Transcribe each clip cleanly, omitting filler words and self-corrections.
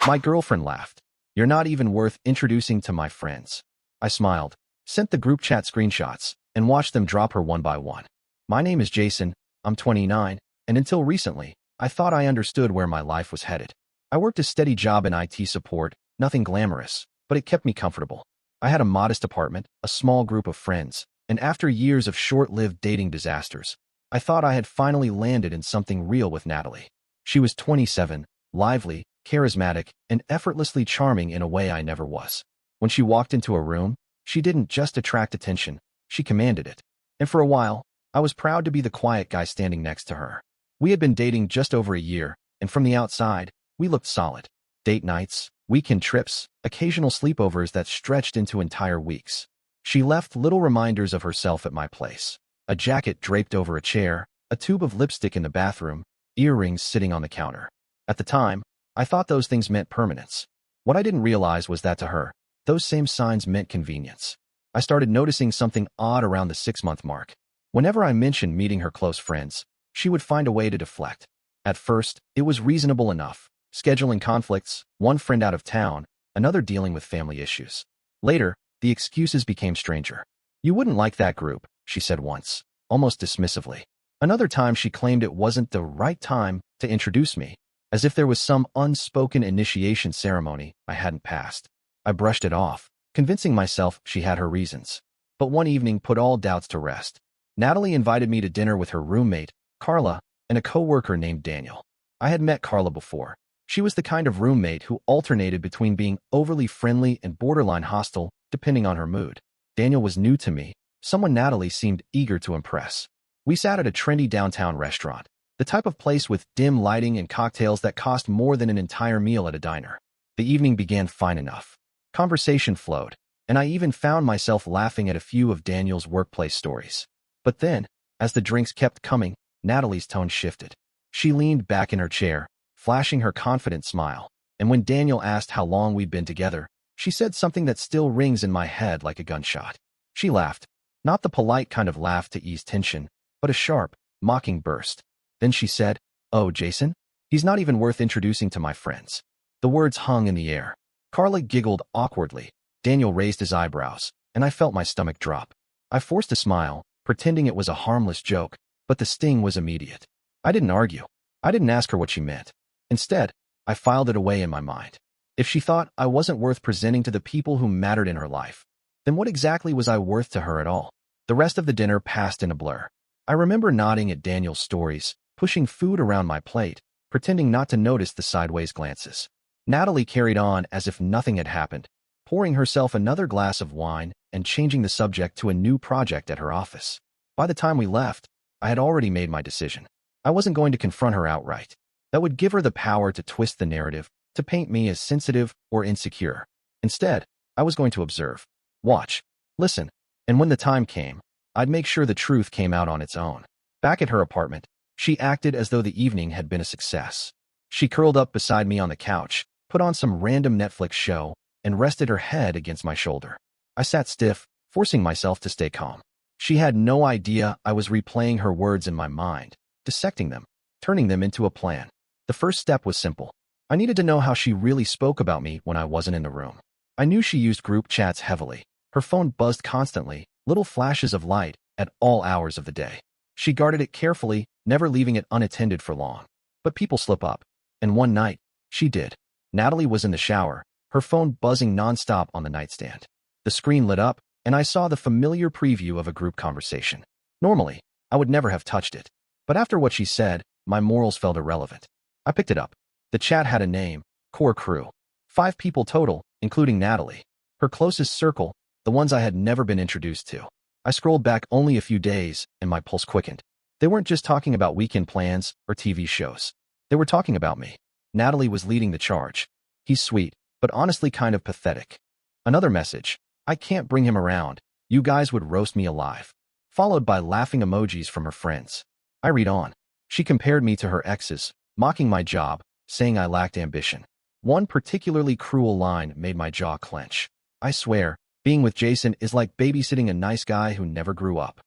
My girlfriend laughed. You're not even worth introducing to my friends. I smiled, sent the group chat screenshots, and watched them drop her one by one. My name is Jason, I'm 29, and until recently, I thought I understood where my life was headed. I worked a steady job in IT support, nothing glamorous, but it kept me comfortable. I had a modest apartment, a small group of friends, and after years of short-lived dating disasters, I thought I had finally landed in something real with Natalie. She was 27, lively, charismatic, and effortlessly charming in a way I never was. When she walked into a room, she didn't just attract attention, she commanded it. And for a while, I was proud to be the quiet guy standing next to her. We had been dating just over a year, and from the outside, we looked solid. Date nights, weekend trips, occasional sleepovers that stretched into entire weeks. She left little reminders of herself at my place. A jacket draped over a chair, a tube of lipstick in the bathroom, earrings sitting on the counter. At the time, I thought those things meant permanence. What I didn't realize was that to her, those same signs meant convenience. I started noticing something odd around the 6-month mark. Whenever I mentioned meeting her close friends, she would find a way to deflect. At first, it was reasonable enough, scheduling conflicts, one friend out of town, another dealing with family issues. Later, the excuses became stranger. You wouldn't like that group, she said once, almost dismissively. Another time she claimed it wasn't the right time to introduce me, as if there was some unspoken initiation ceremony I hadn't passed. I brushed it off, convincing myself she had her reasons. But one evening put all doubts to rest. Natalie invited me to dinner with her roommate, Carla, and a coworker named Daniel. I had met Carla before. She was the kind of roommate who alternated between being overly friendly and borderline hostile, depending on her mood. Daniel was new to me, someone Natalie seemed eager to impress. We sat at a trendy downtown restaurant, the type of place with dim lighting and cocktails that cost more than an entire meal at a diner. The evening began fine enough. Conversation flowed, and I even found myself laughing at a few of Daniel's workplace stories. But then, as the drinks kept coming, Natalie's tone shifted. She leaned back in her chair, flashing her confident smile, and when Daniel asked how long we'd been together, she said something that still rings in my head like a gunshot. She laughed, not the polite kind of laugh to ease tension, but a sharp, mocking burst. Then she said, "Oh, Jason? He's not even worth introducing to my friends." The words hung in the air. Carla giggled awkwardly. Daniel raised his eyebrows, and I felt my stomach drop. I forced a smile, pretending it was a harmless joke, but the sting was immediate. I didn't argue. I didn't ask her what she meant. Instead, I filed it away in my mind. If she thought I wasn't worth presenting to the people who mattered in her life, then what exactly was I worth to her at all? The rest of the dinner passed in a blur. I remember nodding at Daniel's stories, pushing food around my plate, pretending not to notice the sideways glances. Natalie carried on as if nothing had happened, pouring herself another glass of wine and changing the subject to a new project at her office. By the time we left, I had already made my decision. I wasn't going to confront her outright. That would give her the power to twist the narrative, to paint me as sensitive or insecure. Instead, I was going to observe, watch, listen, and when the time came, I'd make sure the truth came out on its own. Back at her apartment, she acted as though the evening had been a success. She curled up beside me on the couch, put on some random Netflix show, and rested her head against my shoulder. I sat stiff, forcing myself to stay calm. She had no idea I was replaying her words in my mind, dissecting them, turning them into a plan. The first step was simple. I needed to know how she really spoke about me when I wasn't in the room. I knew she used group chats heavily. Her phone buzzed constantly, little flashes of light at all hours of the day. She guarded it carefully, never leaving it unattended for long. But people slip up. And one night, she did. Natalie was in the shower, her phone buzzing nonstop on the nightstand. The screen lit up, and I saw the familiar preview of a group conversation. Normally, I would never have touched it. But after what she said, my morals felt irrelevant. I picked it up. The chat had a name, Core Crew. 5 people total, including Natalie. Her closest circle, the ones I had never been introduced to. I scrolled back only a few days, and my pulse quickened. They weren't just talking about weekend plans or TV shows. They were talking about me. Natalie was leading the charge. He's sweet, but honestly kind of pathetic. Another message. I can't bring him around. You guys would roast me alive. Followed by laughing emojis from her friends. I read on. She compared me to her exes, mocking my job, saying I lacked ambition. One particularly cruel line made my jaw clench. I swear, being with Jason is like babysitting a nice guy who never grew up.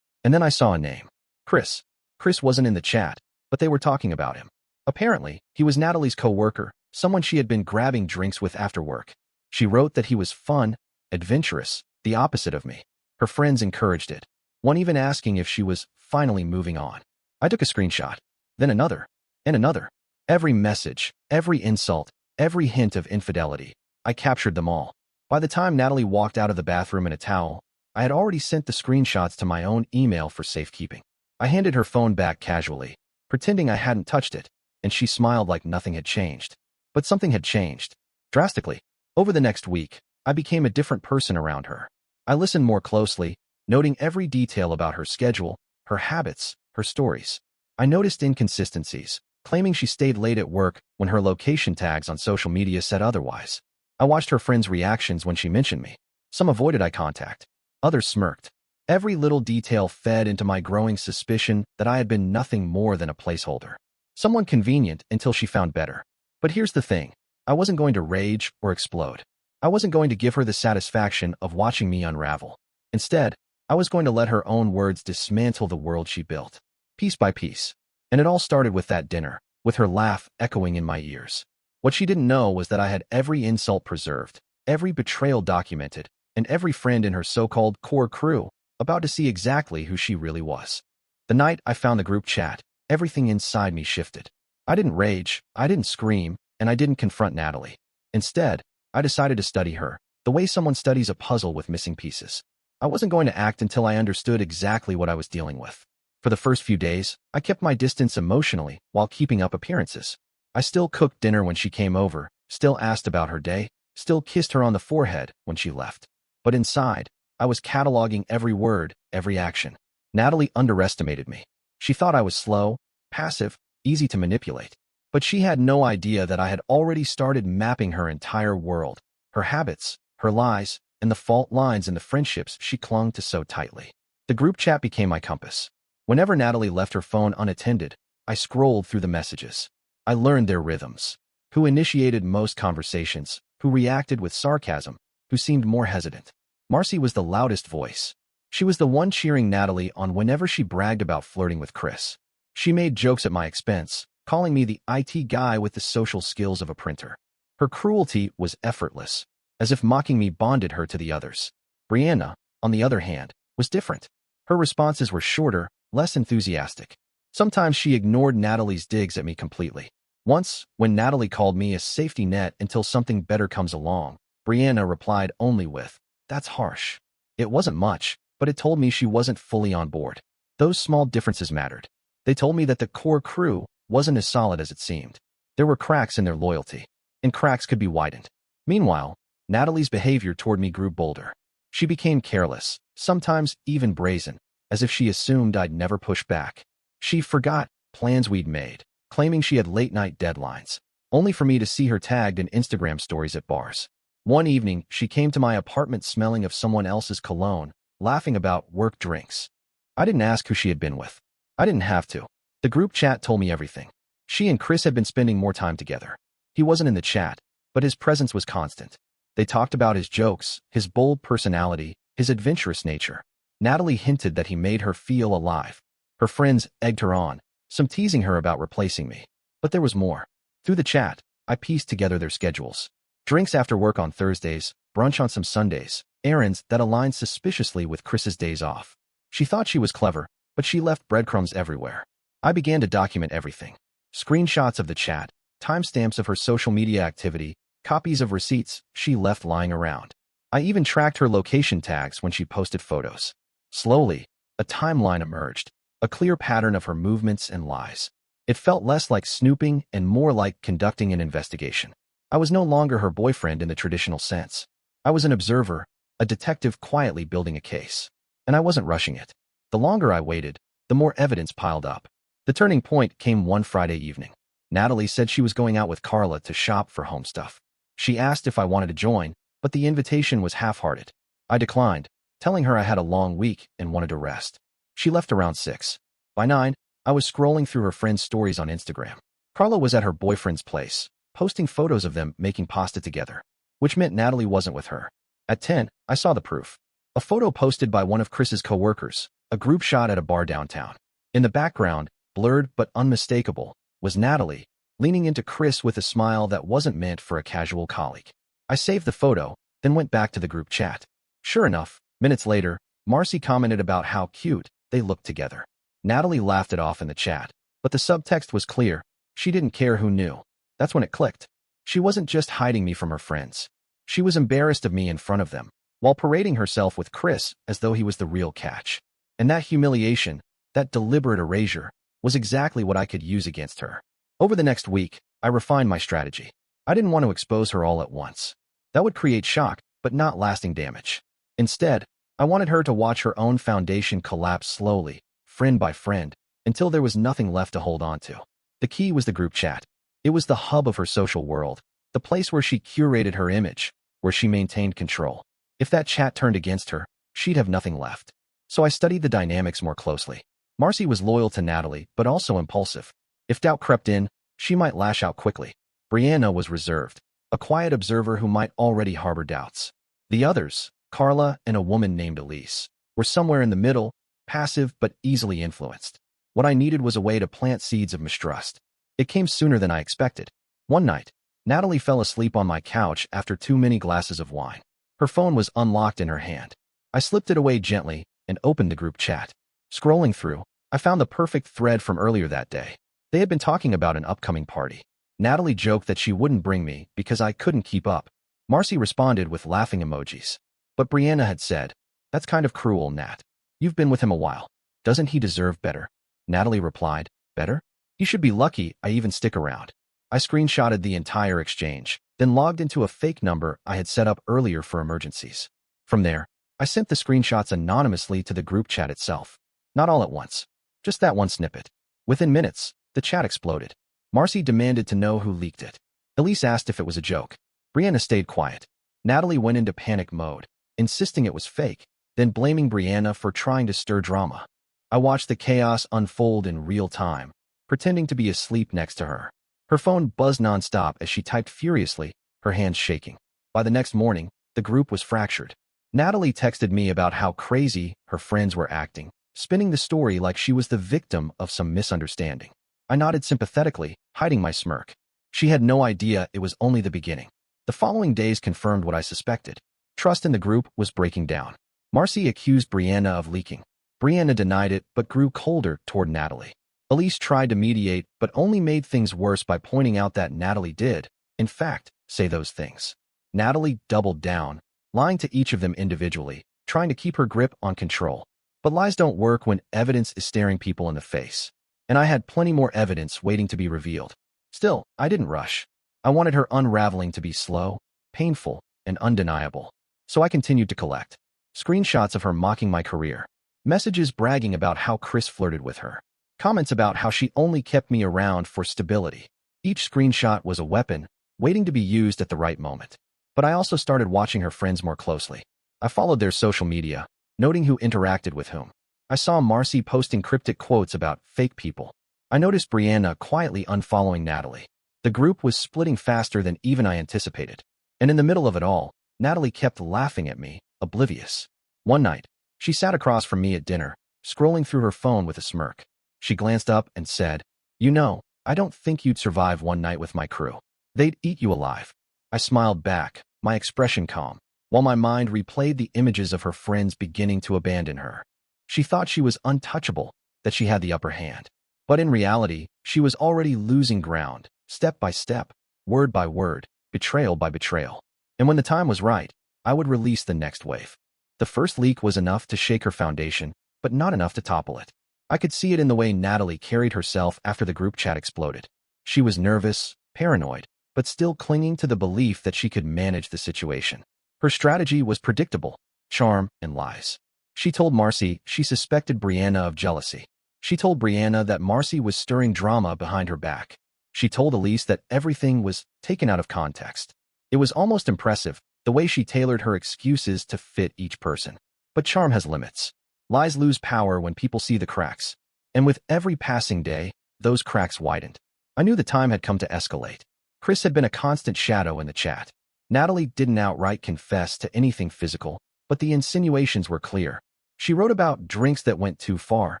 And then I saw a name. Chris. Chris wasn't in the chat, but they were talking about him. Apparently, he was Natalie's co-worker, someone she had been grabbing drinks with after work. She wrote that he was fun, adventurous, the opposite of me. Her friends encouraged it, one even asking if she was finally moving on. I took a screenshot, then another, and another. Every message, every insult, every hint of infidelity. I captured them all. By the time Natalie walked out of the bathroom in a towel, I had already sent the screenshots to my own email for safekeeping. I handed her phone back casually, pretending I hadn't touched it, and she smiled like nothing had changed. But something had changed. Drastically. Over the next week, I became a different person around her. I listened more closely, noting every detail about her schedule, her habits, her stories. I noticed inconsistencies, claiming she stayed late at work when her location tags on social media said otherwise. I watched her friends' reactions when she mentioned me. Some avoided eye contact. Others smirked. Every little detail fed into my growing suspicion that I had been nothing more than a placeholder. Someone convenient until she found better. But here's the thing. I wasn't going to rage or explode. I wasn't going to give her the satisfaction of watching me unravel. Instead, I was going to let her own words dismantle the world she built, piece by piece. And it all started with that dinner, with her laugh echoing in my ears. What she didn't know was that I had every insult preserved, every betrayal documented, and every friend in her so-called core crew about to see exactly who she really was. The night I found the group chat, everything inside me shifted. I didn't rage, I didn't scream, and I didn't confront Natalie. Instead, I decided to study her, the way someone studies a puzzle with missing pieces. I wasn't going to act until I understood exactly what I was dealing with. For the first few days, I kept my distance emotionally while keeping up appearances. I still cooked dinner when she came over, still asked about her day, still kissed her on the forehead when she left. But inside, I was cataloging every word, every action. Natalie underestimated me. She thought I was slow, passive, easy to manipulate. But she had no idea that I had already started mapping her entire world, her habits, her lies, and the fault lines in the friendships she clung to so tightly. The group chat became my compass. Whenever Natalie left her phone unattended, I scrolled through the messages. I learned their rhythms. Who initiated most conversations, who reacted with sarcasm, who seemed more hesitant. Marcy was the loudest voice. She was the one cheering Natalie on whenever she bragged about flirting with Chris. She made jokes at my expense, calling me the IT guy with the social skills of a printer. Her cruelty was effortless, as if mocking me bonded her to the others. Brianna, on the other hand, was different. Her responses were shorter, less enthusiastic. Sometimes she ignored Natalie's digs at me completely. Once, when Natalie called me a safety net until something better comes along, Brianna replied only with, "That's harsh." It wasn't much, but it told me she wasn't fully on board. Those small differences mattered. They told me that the core crew wasn't as solid as it seemed. There were cracks in their loyalty, and cracks could be widened. Meanwhile, Natalie's behavior toward me grew bolder. She became careless, sometimes even brazen, as if she assumed I'd never push back. She forgot plans we'd made, claiming she had late-night deadlines, only for me to see her tagged in Instagram stories at bars. One evening, she came to my apartment smelling of someone else's cologne, laughing about work drinks. I didn't ask who she had been with. I didn't have to. The group chat told me everything. She and Chris had been spending more time together. He wasn't in the chat, but his presence was constant. They talked about his jokes, his bold personality, his adventurous nature. Natalie hinted that he made her feel alive. Her friends egged her on, some teasing her about replacing me. But there was more. Through the chat, I pieced together their schedules. Drinks after work on Thursdays, brunch on some Sundays, errands that aligned suspiciously with Chris's days off. She thought she was clever, but she left breadcrumbs everywhere. I began to document everything. Screenshots of the chat, timestamps of her social media activity, copies of receipts she left lying around. I even tracked her location tags when she posted photos. Slowly, a timeline emerged, a clear pattern of her movements and lies. It felt less like snooping and more like conducting an investigation. I was no longer her boyfriend in the traditional sense. I was an observer, a detective quietly building a case. And I wasn't rushing it. The longer I waited, the more evidence piled up. The turning point came one Friday evening. Natalie said she was going out with Carla to shop for home stuff. She asked if I wanted to join, but the invitation was half-hearted. I declined, telling her I had a long week and wanted to rest. She left around 6. By 9, I was scrolling through her friends' stories on Instagram. Carla was at her boyfriend's place, posting photos of them making pasta together, which meant Natalie wasn't with her. At 10, I saw the proof. A photo posted by one of Chris's coworkers, a group shot at a bar downtown. In the background, blurred but unmistakable, was Natalie, leaning into Chris with a smile that wasn't meant for a casual colleague. I saved the photo, then went back to the group chat. Sure enough, minutes later, Marcy commented about how cute they looked together. Natalie laughed it off in the chat, but the subtext was clear. She didn't care who knew. That's when it clicked. She wasn't just hiding me from her friends. She was embarrassed of me in front of them, while parading herself with Chris as though he was the real catch. And that humiliation, that deliberate erasure, was exactly what I could use against her. Over the next week, I refined my strategy. I didn't want to expose her all at once. That would create shock, but not lasting damage. Instead, I wanted her to watch her own foundation collapse slowly, friend by friend, until there was nothing left to hold on to. The key was the group chat. It was the hub of her social world, the place where she curated her image, where she maintained control. If that chat turned against her, she'd have nothing left. So I studied the dynamics more closely. Marcy was loyal to Natalie, but also impulsive. If doubt crept in, she might lash out quickly. Brianna was reserved, a quiet observer who might already harbor doubts. The others, Carla and a woman named Elise, were somewhere in the middle, passive but easily influenced. What I needed was a way to plant seeds of mistrust. It came sooner than I expected. One night, Natalie fell asleep on my couch after too many glasses of wine. Her phone was unlocked in her hand. I slipped it away gently and opened the group chat. Scrolling through, I found the perfect thread from earlier that day. They had been talking about an upcoming party. Natalie joked that she wouldn't bring me because I couldn't keep up. Marcy responded with laughing emojis. But Brianna had said, "That's kind of cruel, Nat. You've been with him a while. Doesn't he deserve better?" Natalie replied, "Better? He should be lucky I even stick around." I screenshotted the entire exchange, then logged into a fake number I had set up earlier for emergencies. From there, I sent the screenshots anonymously to the group chat itself. Not all at once, just that one snippet. Within minutes, the chat exploded. Marcy demanded to know who leaked it. Elise asked if it was a joke. Brianna stayed quiet. Natalie went into panic mode, insisting it was fake, then blaming Brianna for trying to stir drama. I watched the chaos unfold in real time, pretending to be asleep next to her. Her phone buzzed nonstop as she typed furiously, her hands shaking. By the next morning, the group was fractured. Natalie texted me about how crazy her friends were acting, spinning the story like she was the victim of some misunderstanding. I nodded sympathetically, hiding my smirk. She had no idea it was only the beginning. The following days confirmed what I suspected. Trust in the group was breaking down. Marcy accused Brianna of leaking. Brianna denied it but grew colder toward Natalie. Elise tried to mediate but only made things worse by pointing out that Natalie did, in fact, say those things. Natalie doubled down, lying to each of them individually, trying to keep her grip on control. But lies don't work when evidence is staring people in the face. And I had plenty more evidence waiting to be revealed. Still, I didn't rush. I wanted her unraveling to be slow, painful, and undeniable. So I continued to collect screenshots of her mocking my career, messages bragging about how Chris flirted with her, comments about how she only kept me around for stability. Each screenshot was a weapon, waiting to be used at the right moment. But I also started watching her friends more closely. I followed their social media, noting who interacted with whom. I saw Marcy posting cryptic quotes about fake people. I noticed Brianna quietly unfollowing Natalie. The group was splitting faster than even I anticipated. And in the middle of it all, Natalie kept laughing at me, oblivious. One night, she sat across from me at dinner, scrolling through her phone with a smirk. She glanced up and said, "You know, I don't think you'd survive one night with my crew. They'd eat you alive." I smiled back, my expression calm, while my mind replayed the images of her friends beginning to abandon her. She thought she was untouchable, that she had the upper hand. But in reality, she was already losing ground, step by step, word by word, betrayal by betrayal. And when the time was right, I would release the next wave. The first leak was enough to shake her foundation, but not enough to topple it. I could see it in the way Natalie carried herself after the group chat exploded. She was nervous, paranoid, but still clinging to the belief that she could manage the situation. Her strategy was predictable: charm and lies. She told Marcy she suspected Brianna of jealousy. She told Brianna that Marcy was stirring drama behind her back. She told Elise that everything was taken out of context. It was almost impressive, the way she tailored her excuses to fit each person. But charm has limits. Lies lose power when people see the cracks. And with every passing day, those cracks widened. I knew the time had come to escalate. Chris had been a constant shadow in the chat. Natalie didn't outright confess to anything physical, but the insinuations were clear. She wrote about drinks that went too far,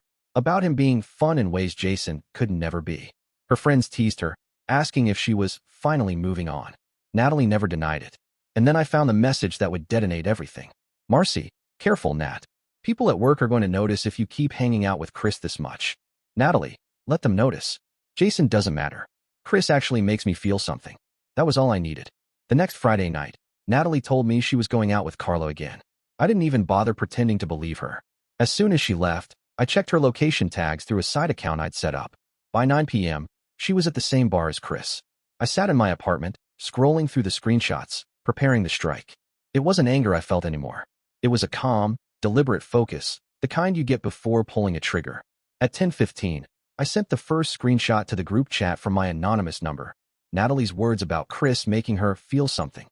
about him being fun in ways Jason could never be. Her friends teased her, asking if she was finally moving on. Natalie never denied it. And then I found the message that would detonate everything. Marcy, careful, Nat. People at work are going to notice if you keep hanging out with Chris this much. Natalie, let them notice. Jason doesn't matter. Chris actually makes me feel something. That was all I needed. The next Friday night, Natalie told me she was going out with Carlo again. I didn't even bother pretending to believe her. As soon as she left, I checked her location tags through a side account I'd set up. By 9 p.m., she was at the same bar as Chris. I sat in my apartment, scrolling through the screenshots, preparing to strike. It wasn't anger I felt anymore. It was a calm, deliberate focus, the kind you get before pulling a trigger. At 10:15, I sent the first screenshot to the group chat from my anonymous number. Natalie's words about Chris making her feel something.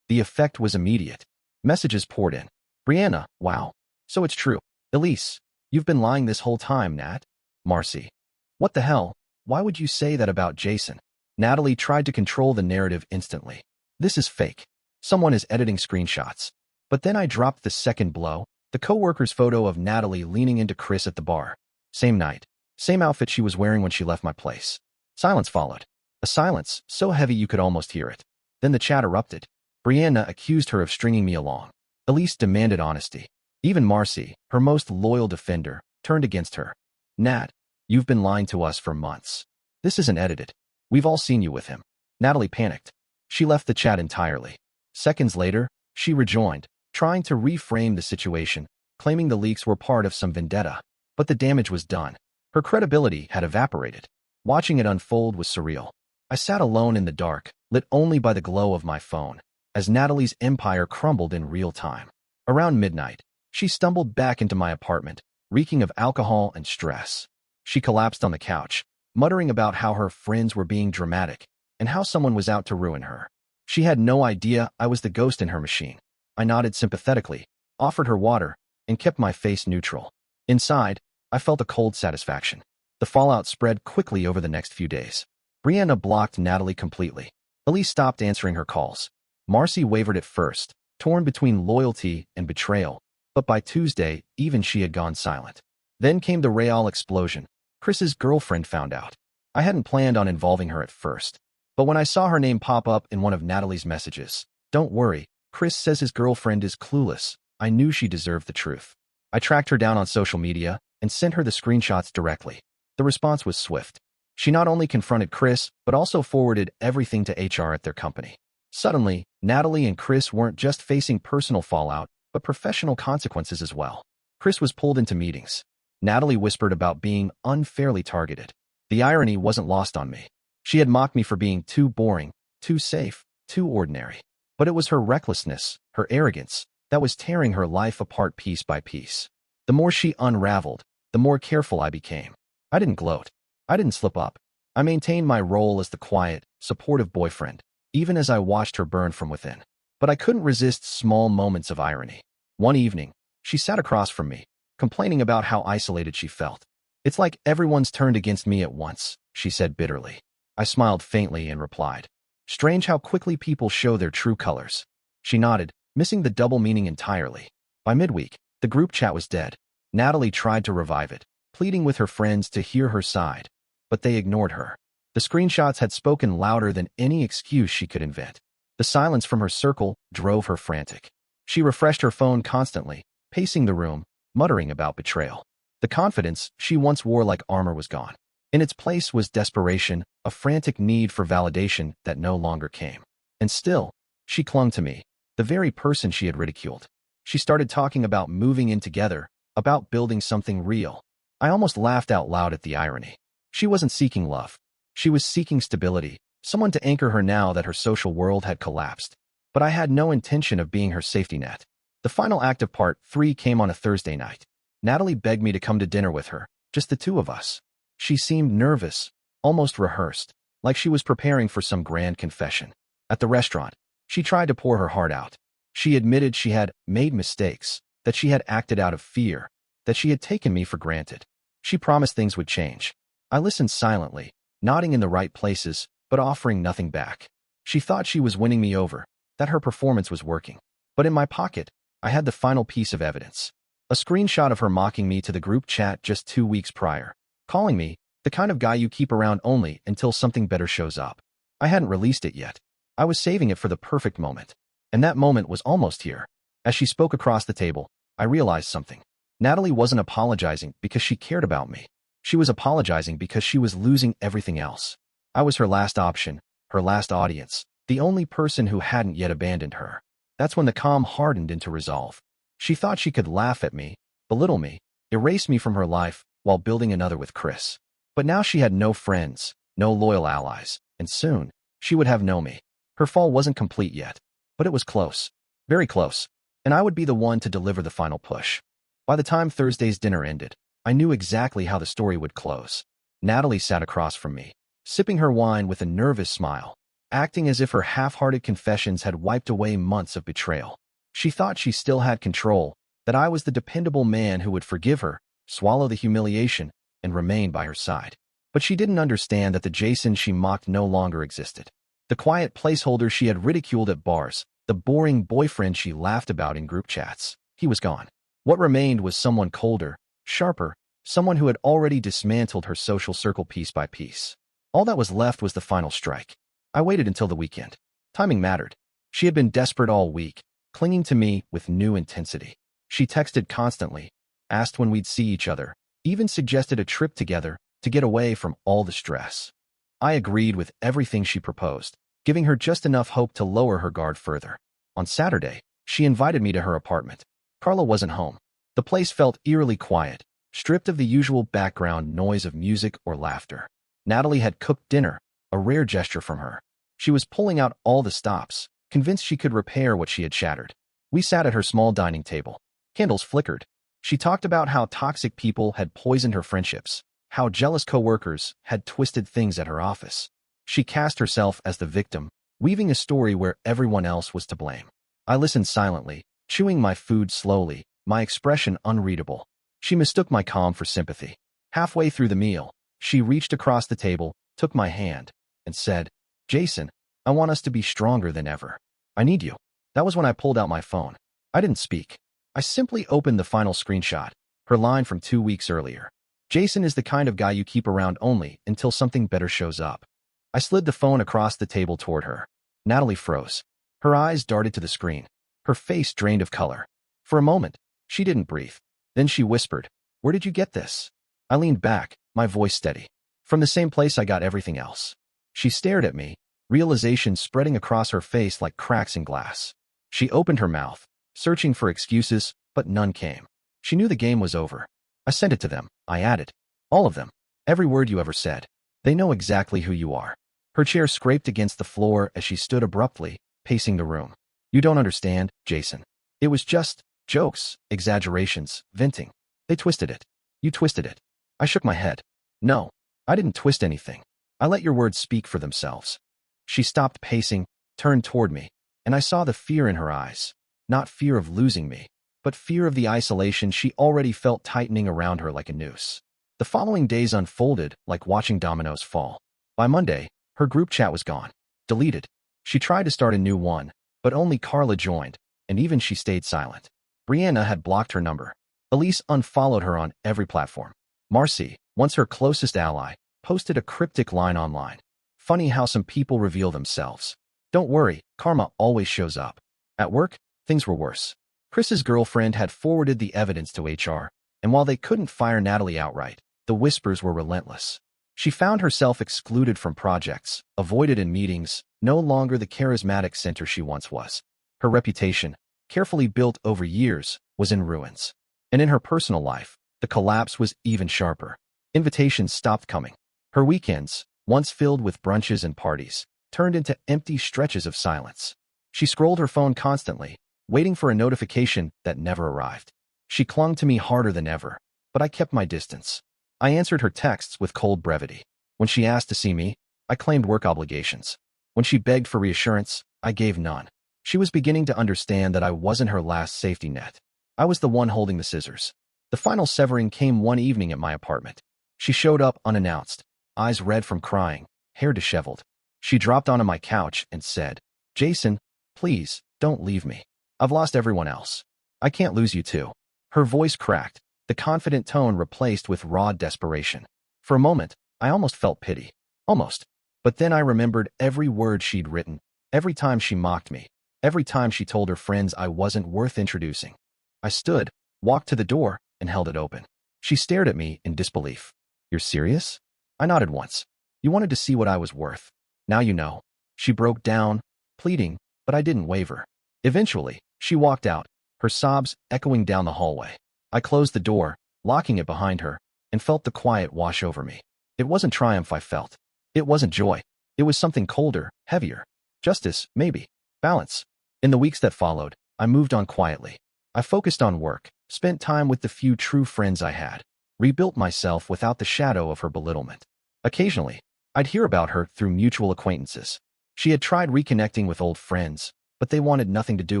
The effect was immediate. Messages poured in. Brianna, wow. So it's true. Elise, you've been lying this whole time, Nat. Marcy. What the hell? Why would you say that about Jason? Natalie tried to control the narrative instantly. This is fake. Someone is editing screenshots. But then I dropped the second blow, the coworker's photo of Natalie leaning into Chris at the bar. Same night. Same outfit she was wearing when she left my place. Silence followed. A silence so heavy you could almost hear it. Then the chat erupted. Brianna accused her of stringing me along. Elise demanded honesty. Even Marcy, her most loyal defender, turned against her. Nat, you've been lying to us for months. This isn't edited. We've all seen you with him. Natalie panicked. She left the chat entirely. Seconds later, she rejoined, trying to reframe the situation, claiming the leaks were part of some vendetta. But the damage was done. Her credibility had evaporated. Watching it unfold was surreal. I sat alone in the dark, lit only by the glow of my phone, as Natalie's empire crumbled in real time. Around midnight, she stumbled back into my apartment, reeking of alcohol and stress. She collapsed on the couch, muttering about how her friends were being dramatic and how someone was out to ruin her. She had no idea I was the ghost in her machine. I nodded sympathetically, offered her water, and kept my face neutral. Inside, I felt a cold satisfaction. The fallout spread quickly over the next few days. Brianna blocked Natalie completely. Elise stopped answering her calls. Marcy wavered at first, torn between loyalty and betrayal, but by Tuesday, even she had gone silent. Then came the Real explosion. Chris's girlfriend found out. I hadn't planned on involving her at first, but when I saw her name pop up in one of Natalie's messages, "Don't worry, Chris says his girlfriend is clueless," I knew she deserved the truth. I tracked her down on social media and sent her the screenshots directly. The response was swift. She not only confronted Chris, but also forwarded everything to HR at their company. Suddenly, Natalie and Chris weren't just facing personal fallout, but professional consequences as well. Chris was pulled into meetings. Natalie whispered about being unfairly targeted. The irony wasn't lost on me. She had mocked me for being too boring, too safe, too ordinary. But it was her recklessness, her arrogance, that was tearing her life apart piece by piece. The more she unraveled, the more careful I became. I didn't gloat. I didn't slip up. I maintained my role as the quiet, supportive boyfriend, even as I watched her burn from within. But I couldn't resist small moments of irony. One evening, she sat across from me, complaining about how isolated she felt. "It's like everyone's turned against me at once," she said bitterly. I smiled faintly and replied, "Strange how quickly people show their true colors." She nodded, missing the double meaning entirely. By midweek, the group chat was dead. Natalie tried to revive it, pleading with her friends to hear her side, but they ignored her. The screenshots had spoken louder than any excuse she could invent. The silence from her circle drove her frantic. She refreshed her phone constantly, pacing the room, muttering about betrayal. The confidence she once wore like armor was gone. In its place was desperation, a frantic need for validation that no longer came. And still, she clung to me, the very person she had ridiculed. She started talking about moving in together, about building something real. I almost laughed out loud at the irony. She wasn't seeking love. She was seeking stability, someone to anchor her now that her social world had collapsed. But I had no intention of being her safety net. The final act of part 3 came on a Thursday night. Natalie begged me to come to dinner with her, just the two of us. She seemed nervous, almost rehearsed, like she was preparing for some grand confession. At the restaurant, she tried to pour her heart out. She admitted she had made mistakes, that she had acted out of fear, that she had taken me for granted. She promised things would change. I listened silently, nodding in the right places, but offering nothing back. She thought she was winning me over, that her performance was working. But in my pocket, I had the final piece of evidence. A screenshot of her mocking me to the group chat just 2 weeks prior, calling me the kind of guy you keep around only until something better shows up. I hadn't released it yet. I was saving it for the perfect moment. And that moment was almost here. As she spoke across the table, I realized something. Natalie wasn't apologizing because she cared about me. She was apologizing because she was losing everything else. I was her last option, her last audience, the only person who hadn't yet abandoned her. That's when the calm hardened into resolve. She thought she could laugh at me, belittle me, erase me from her life while building another with Chris. But now she had no friends, no loyal allies, and soon, she would have no me. Her fall wasn't complete yet, but it was close, very close, and I would be the one to deliver the final push. By the time Thursday's dinner ended, I knew exactly how the story would close. Natalie sat across from me, sipping her wine with a nervous smile, acting as if her half-hearted confessions had wiped away months of betrayal. She thought she still had control, that I was the dependable man who would forgive her, swallow the humiliation, and remain by her side. But she didn't understand that the Jason she mocked no longer existed. The quiet placeholder she had ridiculed at bars, the boring boyfriend she laughed about in group chats, he was gone. What remained was someone colder, sharper, someone who had already dismantled her social circle piece by piece. All that was left was the final strike. I waited until the weekend. Timing mattered. She had been desperate all week, clinging to me with new intensity. She texted constantly, asked when we'd see each other, even suggested a trip together to get away from all the stress. I agreed with everything she proposed, giving her just enough hope to lower her guard further. On Saturday, she invited me to her apartment. Carla wasn't home. The place felt eerily quiet, stripped of the usual background noise of music or laughter. Natalie had cooked dinner, a rare gesture from her. She was pulling out all the stops, convinced she could repair what she had shattered. We sat at her small dining table. Candles flickered. She talked about how toxic people had poisoned her friendships, how jealous coworkers had twisted things at her office. She cast herself as the victim, weaving a story where everyone else was to blame. I listened silently, chewing my food slowly, my expression unreadable. She mistook my calm for sympathy. Halfway through the meal, she reached across the table, took my hand, and said, "Jason, I want us to be stronger than ever. I need you." That was when I pulled out my phone. I didn't speak. I simply opened the final screenshot, her line from 2 weeks earlier. Jason is the kind of guy you keep around only until something better shows up. I slid the phone across the table toward her. Natalie froze. Her eyes darted to the screen. Her face drained of color. For a moment, she didn't breathe. Then she whispered, "Where did you get this?" I leaned back, my voice steady. "From the same place I got everything else." She stared at me, realization spreading across her face like cracks in glass. She opened her mouth, searching for excuses, but none came. She knew the game was over. "I sent it to them," I added. "All of them. Every word you ever said. They know exactly who you are." Her chair scraped against the floor as she stood abruptly, pacing the room. "You don't understand, Jason. It was just jokes, exaggerations, venting. They twisted it. You twisted it." I shook my head. "No, I didn't twist anything. I let your words speak for themselves." She stopped pacing, turned toward me, and I saw the fear in her eyes. Not fear of losing me, but fear of the isolation she already felt tightening around her like a noose. The following days unfolded like watching dominoes fall. By Monday, her group chat was gone. Deleted. She tried to start a new one, but only Carla joined, and even she stayed silent. Brianna had blocked her number. Elise unfollowed her on every platform. Marcy, once her closest ally, posted a cryptic line online. "Funny how some people reveal themselves. Don't worry, karma always shows up." At work, things were worse. Chris's girlfriend had forwarded the evidence to HR, and while they couldn't fire Natalie outright, the whispers were relentless. She found herself excluded from projects, avoided in meetings, no longer the charismatic center she once was. Her reputation, carefully built over years, was in ruins. And in her personal life, the collapse was even sharper. Invitations stopped coming. Her weekends, once filled with brunches and parties, turned into empty stretches of silence. She scrolled her phone constantly, waiting for a notification that never arrived. She clung to me harder than ever, but I kept my distance. I answered her texts with cold brevity. When she asked to see me, I claimed work obligations. When she begged for reassurance, I gave none. She was beginning to understand that I wasn't her last safety net. I was the one holding the scissors. The final severing came one evening at my apartment. She showed up unannounced, eyes red from crying, hair disheveled. She dropped onto my couch and said, "Jason, please, don't leave me. I've lost everyone else. I can't lose you too." Her voice cracked, the confident tone replaced with raw desperation. For a moment, I almost felt pity. Almost. But then I remembered every word she'd written, every time she mocked me, every time she told her friends I wasn't worth introducing. I stood, walked to the door, and held it open. She stared at me in disbelief. "You're serious?" I nodded once. "You wanted to see what I was worth. Now you know." She broke down, pleading, but I didn't waver. Eventually, she walked out, her sobs echoing down the hallway. I closed the door, locking it behind her, and felt the quiet wash over me. It wasn't triumph I felt. It wasn't joy. It was something colder, heavier. Justice, maybe. Balance. In the weeks that followed, I moved on quietly. I focused on work, spent time with the few true friends I had, rebuilt myself without the shadow of her belittlement. Occasionally, I'd hear about her through mutual acquaintances. She had tried reconnecting with old friends, but they wanted nothing to do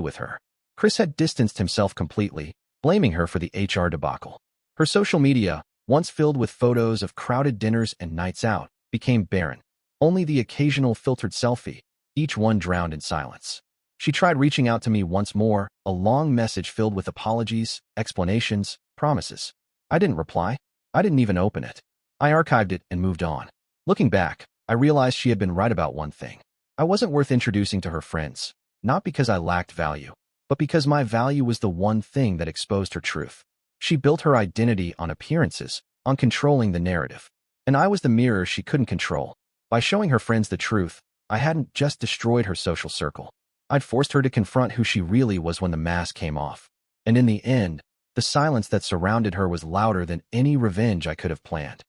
with her. Chris had distanced himself completely, blaming her for the HR debacle. Her social media, once filled with photos of crowded dinners and nights out, became barren. Only the occasional filtered selfie, each one drowned in silence. She tried reaching out to me once more, a long message filled with apologies, explanations, promises. I didn't reply. I didn't even open it. I archived it and moved on. Looking back, I realized she had been right about one thing. I wasn't worth introducing to her friends, not because I lacked value, but because my value was the one thing that exposed her truth. She built her identity on appearances, on controlling the narrative. And I was the mirror she couldn't control. By showing her friends the truth, I hadn't just destroyed her social circle. I'd forced her to confront who she really was when the mask came off. And in the end, the silence that surrounded her was louder than any revenge I could have planned.